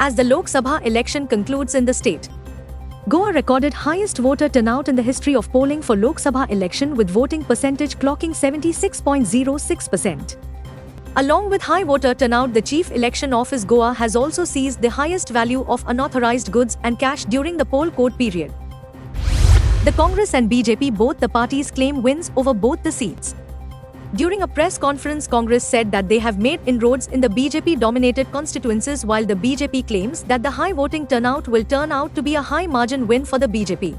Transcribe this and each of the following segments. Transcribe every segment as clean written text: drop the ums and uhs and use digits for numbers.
as the Lok Sabha election concludes in the state. Goa recorded highest voter turnout in the history of polling for Lok Sabha election, with voting percentage clocking 76.06%. Along with high voter turnout, the Chief Election Office Goa has also seized the highest value of unauthorized goods and cash during the poll code period. The Congress and BJP, both the parties, claim wins over both the seats. During a press conference, Congress said that they have made inroads in the BJP-dominated constituencies, while the BJP claims that the high voting turnout will turn out to be a high-margin win for the BJP.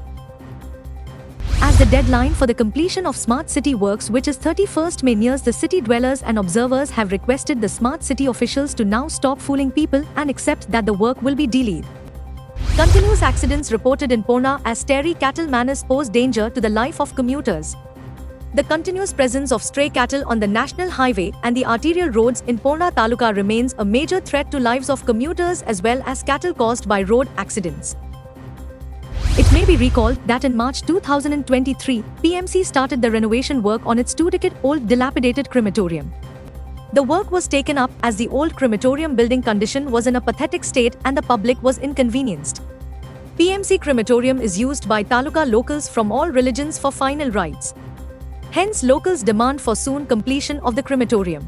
As the deadline for the completion of Smart City works, which is 31st May, nears, the city dwellers and observers have requested the Smart City officials to now stop fooling people and accept that the work will be delayed. Continuous accidents reported in Pona as stray cattle menace pose danger to the life of commuters. The continuous presence of stray cattle on the national highway and the arterial roads in Pona Taluka remains a major threat to lives of commuters as well as cattle caused by road accidents. It may be recalled that in March 2023, PMC started the renovation work on its 2-decade-old dilapidated crematorium. The work was taken up as the old crematorium building condition was in a pathetic state and the public was inconvenienced. PMC crematorium is used by Taluka locals from all religions for final rites. Hence, locals demand for soon completion of the crematorium.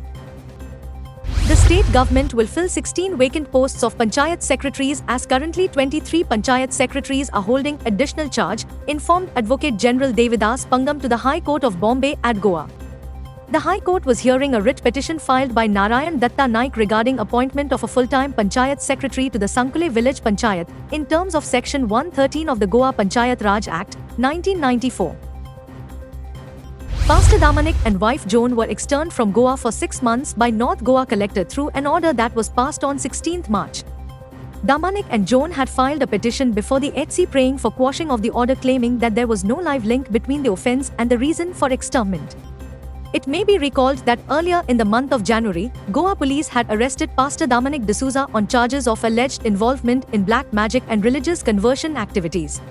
The state government will fill 16 vacant posts of Panchayat secretaries, as currently 23 Panchayat secretaries are holding additional charge, informed Advocate General Devidas Pangam to the High Court of Bombay at Goa. The High Court was hearing a writ petition filed by Narayan Datta Naik regarding appointment of a full-time Panchayat secretary to the Sankule Village Panchayat in terms of Section 113 of the Goa Panchayat Raj Act, 1994. Pastor Damanik and wife Joan were externed from Goa for 6 months by North Goa collector through an order that was passed on 16th March. Damanik and Joan had filed a petition before the HC praying for quashing of the order, claiming that there was no live link between the offence and the reason for externment. It may be recalled that earlier in the month of January, Goa police had arrested Pastor Damanik D'Souza on charges of alleged involvement in black magic and religious conversion activities.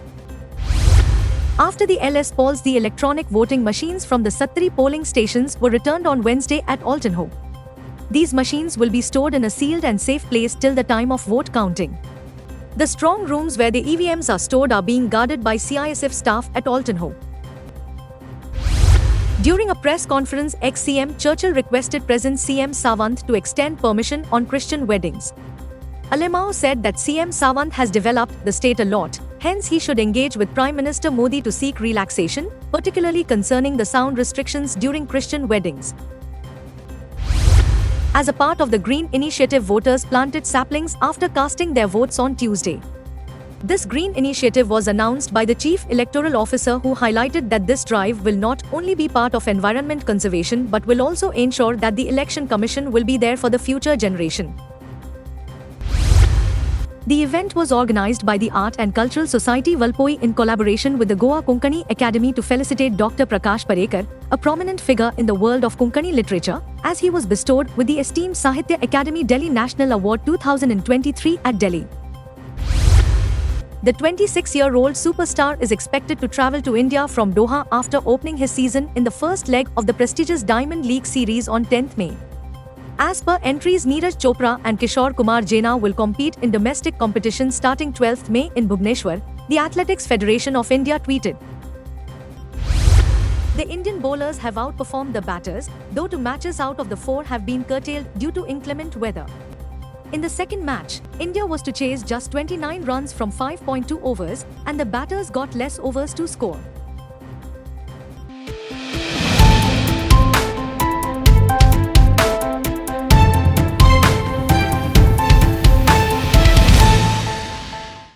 After the LS polls, the electronic voting machines from the Sattari polling stations were returned on Wednesday at Altonho. These machines will be stored in a sealed and safe place till the time of vote counting. The strong rooms where the EVMs are stored are being guarded by CISF staff at Altonho. During a press conference, ex-CM Churchill requested present CM Sawant to extend permission on Christian weddings. Alemao said that CM Sawant has developed the state a lot, hence he should engage with Prime Minister Modi to seek relaxation, particularly concerning the sound restrictions during Christian weddings. As a part of the Green Initiative, voters planted saplings after casting their votes on Tuesday. This Green Initiative was announced by the Chief Electoral Officer, who highlighted that this drive will not only be part of environment conservation but will also ensure that the Election Commission will be there for the future generation. The event was organized by the Art and Cultural Society Valpoi in collaboration with the Goa Konkani Academy to felicitate Dr. Prakash Parekar, a prominent figure in the world of Konkani literature, as he was bestowed with the esteemed Sahitya Academy Delhi National Award 2023 at Delhi. The 26-year-old superstar is expected to travel to India from Doha after opening his season in the first leg of the prestigious Diamond League series on 10th May. As per entries, Neeraj Chopra and Kishore Kumar Jaina will compete in domestic competition starting 12th May in Bhubaneswar, the Athletics Federation of India tweeted. The Indian bowlers have outperformed the batters, though 2 matches out of the 4 have been curtailed due to inclement weather. In the second match, India was to chase just 29 runs from 5.2 overs, and the batters got less overs to score.